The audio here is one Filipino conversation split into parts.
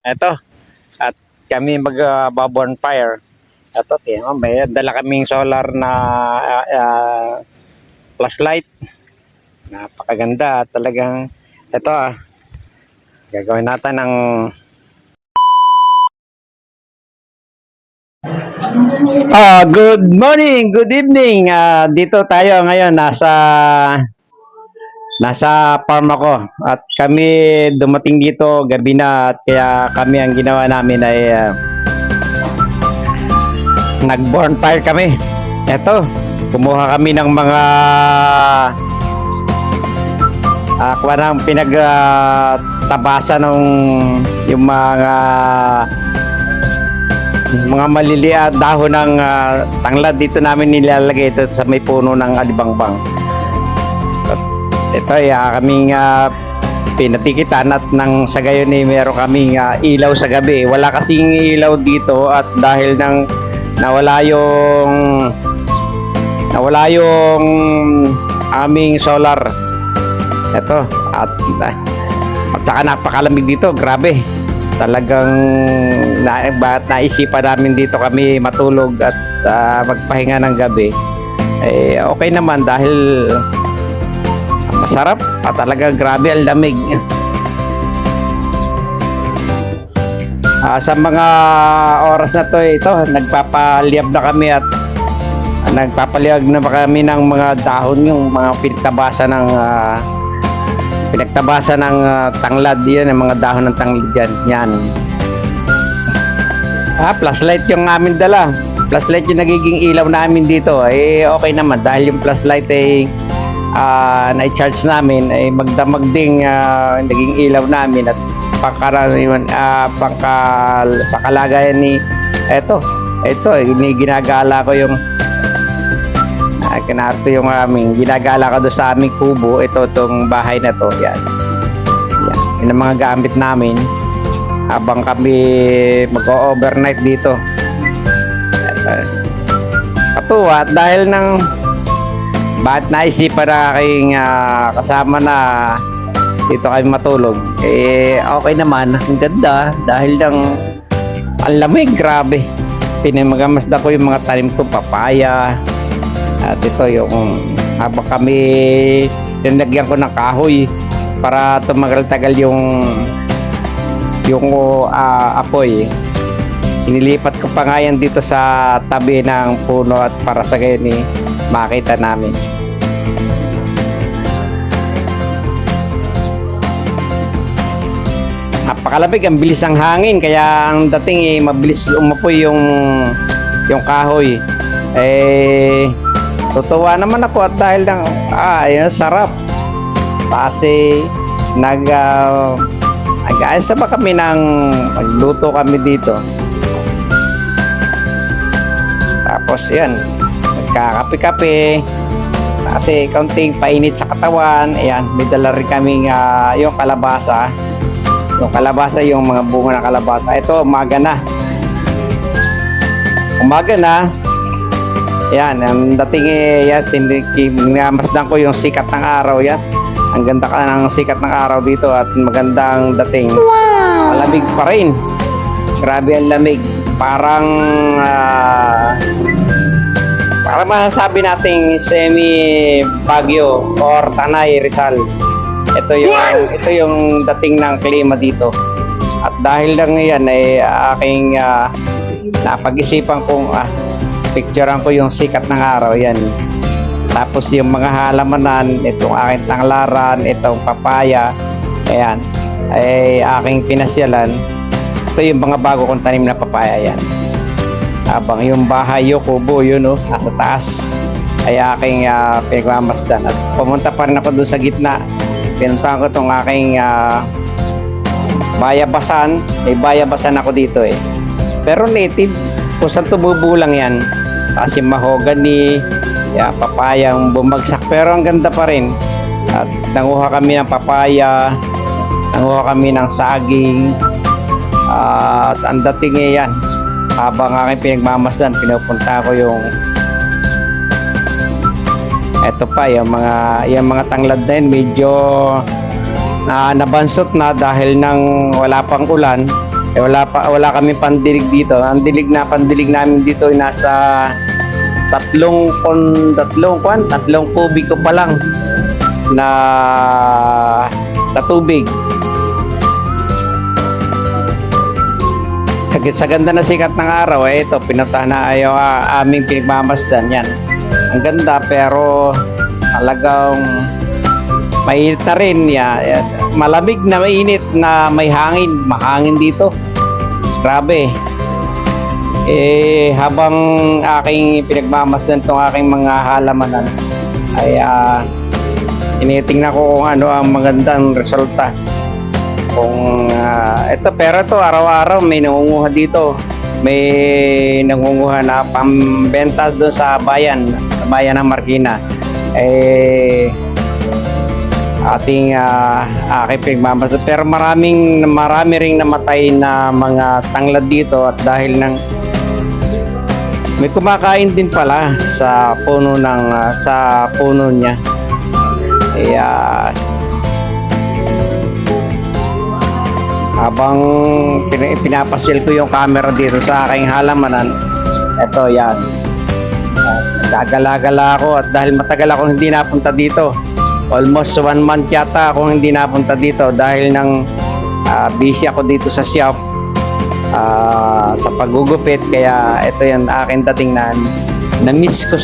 Ito, at kami mag-bonfire. Ito, may dala kaming solar na flashlight. Napakaganda at talagang ito gagawin natin ng good morning, good evening. Dito tayo ngayon nasa farm ako at kami dumating dito gabi na at kaya kami ang ginawa namin ay nag-bonfire kami. Eto, kumuha kami ng mga kung pinagtabasa ng yung mga maliliit dahon ng tanglad dito namin nilalagay ito sa may puno ng alibangbang. Ito ay kaming pinatikitan at nang sa gayon ay meron kaming ilaw sa gabi. Wala kasing ilaw dito at dahil nang nawala yung aming solar. Ito at saka napakalamig dito, grabe. Talagang naisipan namin dito kami matulog at magpahinga ng gabi. Okay naman dahil masarap at talagang grabe ang lamig. Sa mga oras na ito nagpapaliyab na kami at nagpapaliyab na kami ng mga dahon, yung mga pinagtabasa ng tanglad. Yan ang mga dahon ng tanglad yan. Flashlight yung amin dala. Flashlight yung nagiging ilaw namin dito. Okay naman dahil yung flashlight na-charge namin ay magdamag ding naging ilaw namin at sa kalagayan ni ito ginagala ko yung kinarto yung ginagala ko doon sa aming kubo. Itong bahay na to, yan yung mga gamit namin habang kami mag-overnight dito. Katuwa dahil bakit naisipan na aking kasama na dito kami matulog. Okay naman, ang ganda dahil ang lamig, grabe. Pinamamasdan ko yung mga tanim ko, papaya. At ito yung habang kami nilagyan ko ng kahoy para tumagal-tagal yung apoy. Inilipat ko pa nga yan dito sa tabi ng puno at para sa gayon makita namin. Napakalamig, ang bilis ng hangin kaya ang dating mabilis umapoy yung kahoy. Tutuwa naman ako at dahil ayun, sarap. Kasi nag-aayos ba kami magluto kami dito. Tapos yan, nagkakape-kape kasi kaunting painit sa katawan. Ayan, may dala rin kaming yung kalabasa. Yung mga bunga ng kalabasa. Ito, umaga na. Yan, ang dating masdan ko yung sikat ng araw. Yan, ang ganda ng sikat ng araw dito at magandang dating. Wow! Malamig pa rin. Grabe ang lamig. Parang masasabi nating semi Baguio or Tanay, Rizal. Ito yung dating ng klima dito. At dahil lang yan ay aking napag-isipan kong picturean ko yung sikat ng araw. Yan. Tapos yung mga halamanan, itong aking tanglaran, itong papaya, ayan, ay aking pinasyalan. Ito yung mga bago kong tanim na papaya. Yan. Habang yung bahay, yung kubo, yun nasa taas, ay aking pinagmamasdan. At pumunta pa rin ako doon sa gitna. Pinuntahan ko itong aking bayabasan. May bayabasan ako dito pero native, kung saan tumubulang yan. Kasi mahogany, papayang bumagsak pero ang ganda pa rin. At nanguha kami ng papaya, nanguha kami ng saging, at ang dating yan habang aking pinagmamasdan, pinupunta ko yung eto pa yung mga tanglad na yun, medyo nabansot na dahil nang wala pang ulan. Wala kami pandilig dito. Ang pandilig namin dito ay nasa tatlong kubiko pa lang na tubig. Sa ganda na sikat ng araw, ito pinuntahan na aming pinagmamasdan yan. Ang ganda, pero talagang mainit na rin. Malamig na mainit na may hangin. Mahangin dito. Grabe. Habang aking pinagmamasdan itong aking mga halamanan, ay tinitingnan ko kung ano ang magandang resulta. Pero ito araw-araw may nangunguha dito. May nangunguha na pambenta doon sa bayan ng Marikina. Aking pinagmamasdan. Pero marami ring namatay na mga tanglad dito, at dahil may kumakain din pala sa puno niya. Habang pinapasil ko yung camera dito sa aking halamanan, eto yan. Gagala-gala ako, at dahil matagal ako hindi napunta dito. Almost 1 month yata ako hindi napunta dito dahil busy ako dito sa shop sa paggugupit. Kaya ito yan aking dating na-miss ko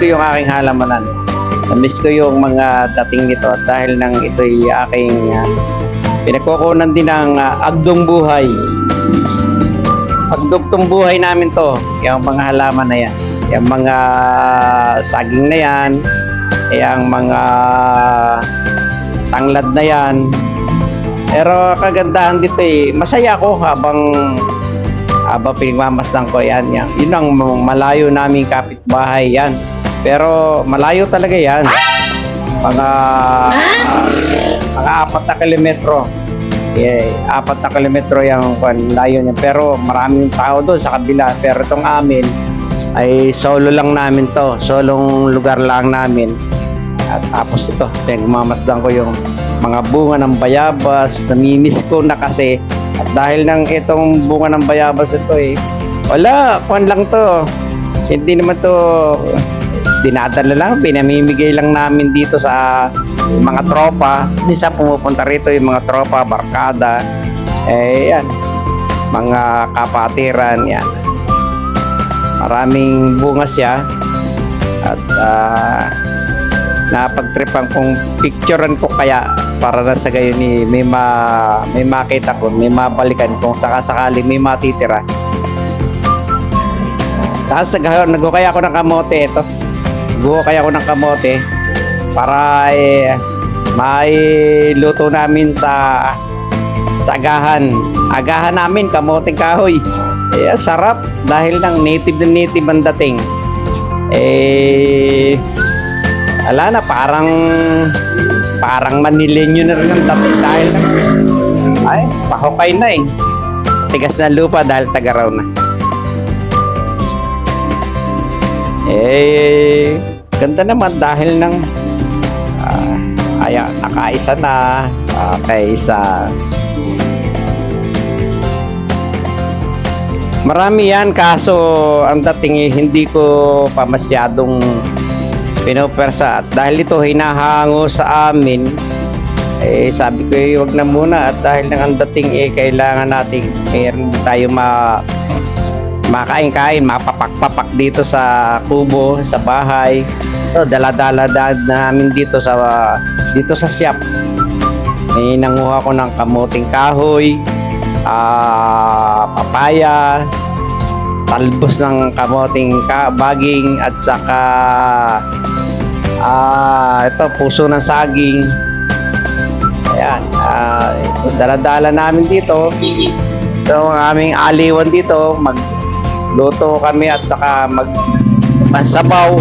yung aking halamanan. Na-miss ko yung mga dating nito, at dahil ito'y aking pinagkukunan din ng agdong buhay. Agdugtong buhay namin to, yung mga halaman na yan. Yung mga saging na yan, yung mga tanglad na yan. Pero kagandahan dito masaya ako habang pinagmamasdan ko yan. Yun ang malayo naming kapitbahay yan. Pero malayo talaga yan. Mga 4 na kilometro. 4 na kilometro yung layo niya. Pero maraming tao doon sa kabila. Pero itong amin ay solo lang namin to. Solong lugar lang namin. At tapos ito, pinagmamasdan ko yung mga bunga ng bayabas. Namimiss ko na kasi. At dahil itong bunga ng bayabas ito wala, lang to. Hindi naman to dinadala lang, pinamimigay lang namin dito sa mga tropa. Minsan pumupunta rito yung mga tropa, barkada, yan, mga kapatiran, yan. Maraming bunga siya, at napagtripan kong picturean ko kaya para na sa gayon may makita ko, may mabalikan kung sakasakali may matitira. Tapos nagukay ako ng kamote. Ito, nagukay ako ng kamote para may luto namin sa agahan namin, kamoteng kahoy. Sarap dahil native ang dating. Ala na, parang Manilenyo na rin ang dating dahil pahukay na tigas na lupa dahil tagaraw na. Ganda naman dahil nakaisa na, kaisa. Marami yan, kaso ang dating hindi ko pa masyadong pinopersa. At dahil ito hinahango sa amin, sabi ko wag na muna. At dahil ang dating kailangan natin meron tayo makain-kain, mapapak-papak dito sa kubo, sa bahay. So, dala-dala namin dito sa shop. May nanguha ko ng kamuting kahoy, papaya, talbos ng kamuting baging, at saka ito, puso ng saging. Ayan, dala-dala namin dito. Ito ang aming aliwan dito. Magluto kami at saka magsabaw.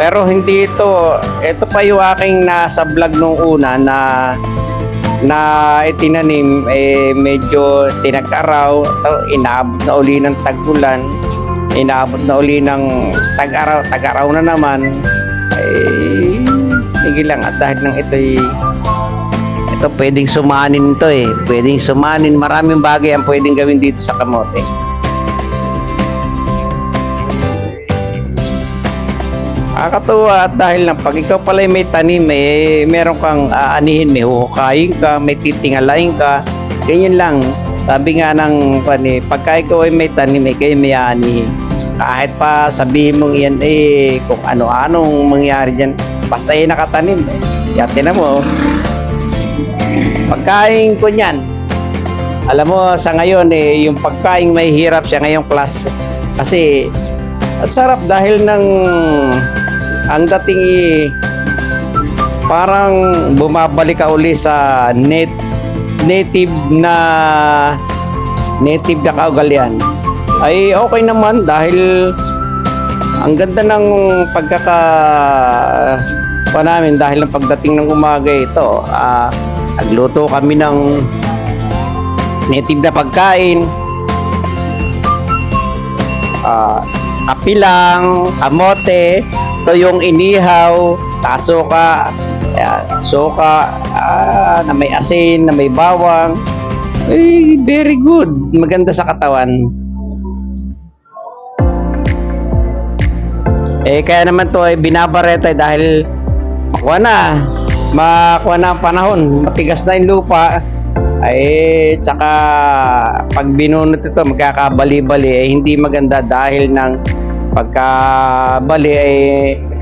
Pero hindi ito pa yung aking nasa vlog nung una na itinanim, medyo tinag-araw, inaabot na uli ng tag-ulan, inaabot na uli ng tag-araw na naman. Sige lang, at dahil ito ito pwedeng sumanin to eh. Pwedeng sumanin. Maraming bagay ang pwedeng gawin dito sa kamote. Kakatuwa at dahil lang pag ikaw pala may tanim, meron kang aanihin, may huhukayin ka, may titingalain ka, ganyan lang. Sabi nga ng pagka ikaw ay may tanim, kayo may aanihin. Kahit pa sabihin mong yan, kung ano-anong mangyari dyan, basta nakatanim. Yatin na mo. Pagkain ko niyan, alam mo sa ngayon, yung pagkain may hirap siya ngayong class. Kasi, sarap dahil ang dating parang bumabalik ka uli sa native na kaugalian. Ay okay naman dahil ang ganda ng namin dahil ng pagdating ng umaga ito, nagluto kami ng native na pagkain. Kapilang, kamote, ito yung inihaw, suka, na may asin, na may bawang. Very good. Maganda sa katawan. Kaya naman to ay binabareta dahil makuha na ang panahon. Matigas na yung lupa. Tsaka pag binunot ito, magkakabali-bali, hindi maganda dahil ng pagkabali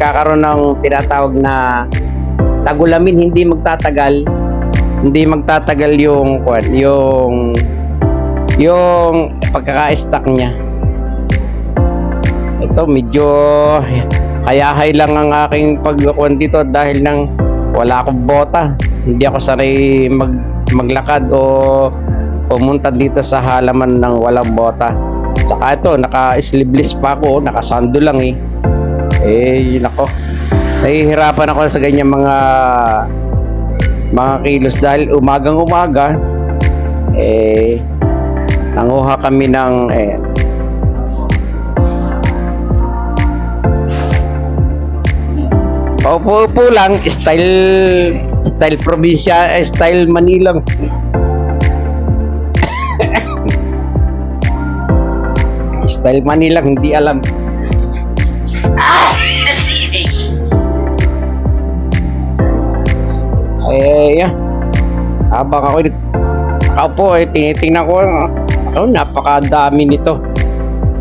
kakaroon ng tinatawag na tagulamin, hindi magtatagal yung pagkaka-stack niya. Ito medyo hayahay lang ang aking pagkukuhan dito dahil nang wala akong bota, hindi ako sanay maglakad o pumunta dito sa halaman ng walang bota. Tsaka ito, naka-sleeveless pa ako, nakasando lang nako. Nahihirapan ako sa ganyan mga kilos dahil umagang-umaga nanguha kami ng paupo-upo lang, style probinsya, style Manila. Style Manila, hindi alam. Habang ako tinitingnan ko, napakadami nito.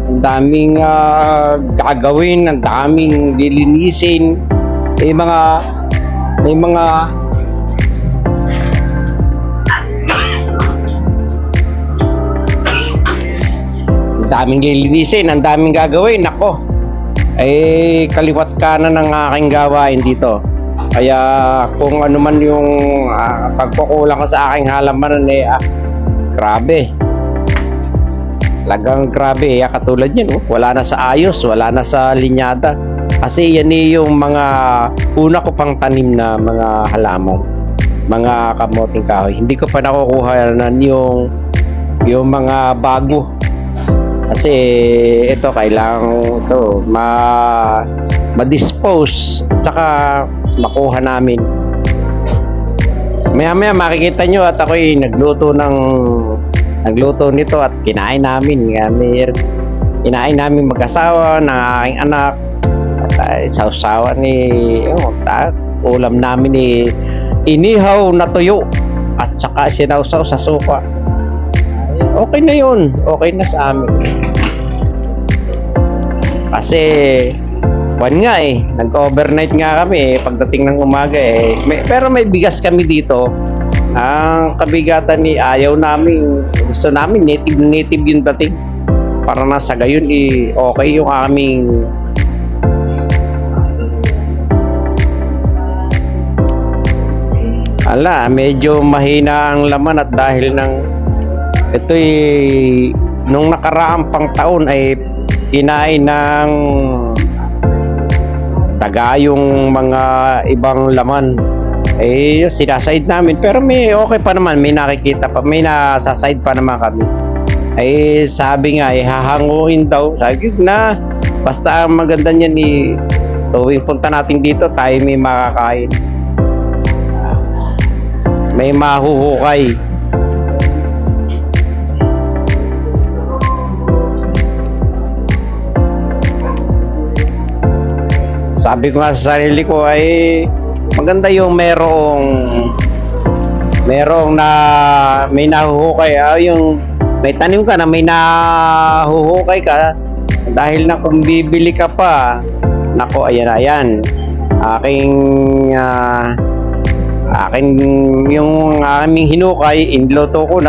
Ang daming gagawin, ang daming lilinisin. May mga daming lilinisin, ang daming gagawin. Nako, kaliwat kanan ng aking gawain dito. Kaya kung ano man yung pagkukulang ko sa aking halaman, grabe. Talagang grabe. Katulad yan, wala na sa ayos, wala na sa linyada. Kasi yan yung mga una ko pang tanim na mga halaman, mga kamoting kahoy. Hindi ko pa nakukuha yung mga bago. Kasi ito kailangan ito ma-dispose at saka makuha namin. Maya makikita nyo at ako'y nagluto nito at kinain namin. Kinain namin mag-asawa ng aking anak at sausawa ulam namin inihaw na tuyo at saka sinausaw sa suka. Okay na yun, okay na sa amin. Kasi nag-overnight nga kami pagdating ng umaga pero may bigas kami dito. Ang kabigatan ayaw namin, gusto namin native yung dating para na sa gayon okay yung aming medyo mahina ang laman at dahil ito'y nung nakaraang pang taon kinain ng daga yung mga ibang laman. Sinaside namin pero okay pa naman, may nakikita pa, may nasaside pa naman kami. Sabi nga hahanguin daw, sabi na basta ang maganda niyan tuwing punta natin dito tayo may makakain. may mahuhukay. Sabi ko nga sa sarili ko ay maganda yung merong na may nahuhukay, yung may tanim ka na may nahuhukay ka, dahil na kung bibili ka pa, nako, ayan aking yung aming hinukay, inluto ko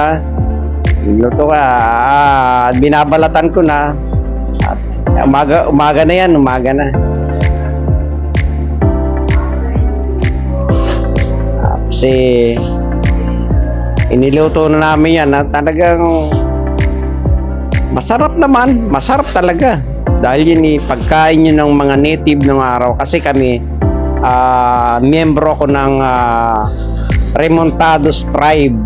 binabalatan ko na at umaga na yan, umaga na. Kasi iniluto na namin yan at talagang masarap talaga, dahil yun pagkain yun ng mga native ng araw. Kasi kami miyembro ko ng Remontados tribe.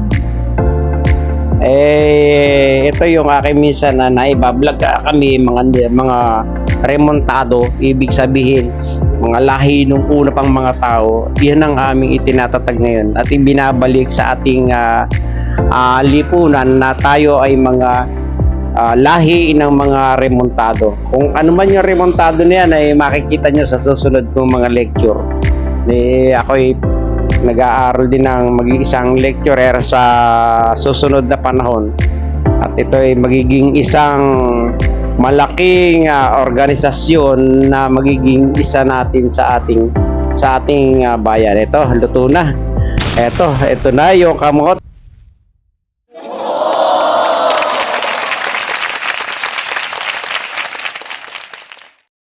Ito yung aking minsan na naibablog kami, mga Remontado, ibig sabihin mga lahi nung una pang mga tao. Yan ang aming itinatatag ngayon at ibinabalik sa ating lipunan na tayo ay mga lahi ng mga Remontado. Kung ano man yung Remontado na yan ay makikita nyo sa susunod kong mga lecture. Ako'y nag-aaral din ng mag-iisang lecturer sa susunod na panahon, at ito ay magiging isang malaking organisasyon na magiging isa natin sa ating bayan. Ito, luto na. Ito na yung kamote.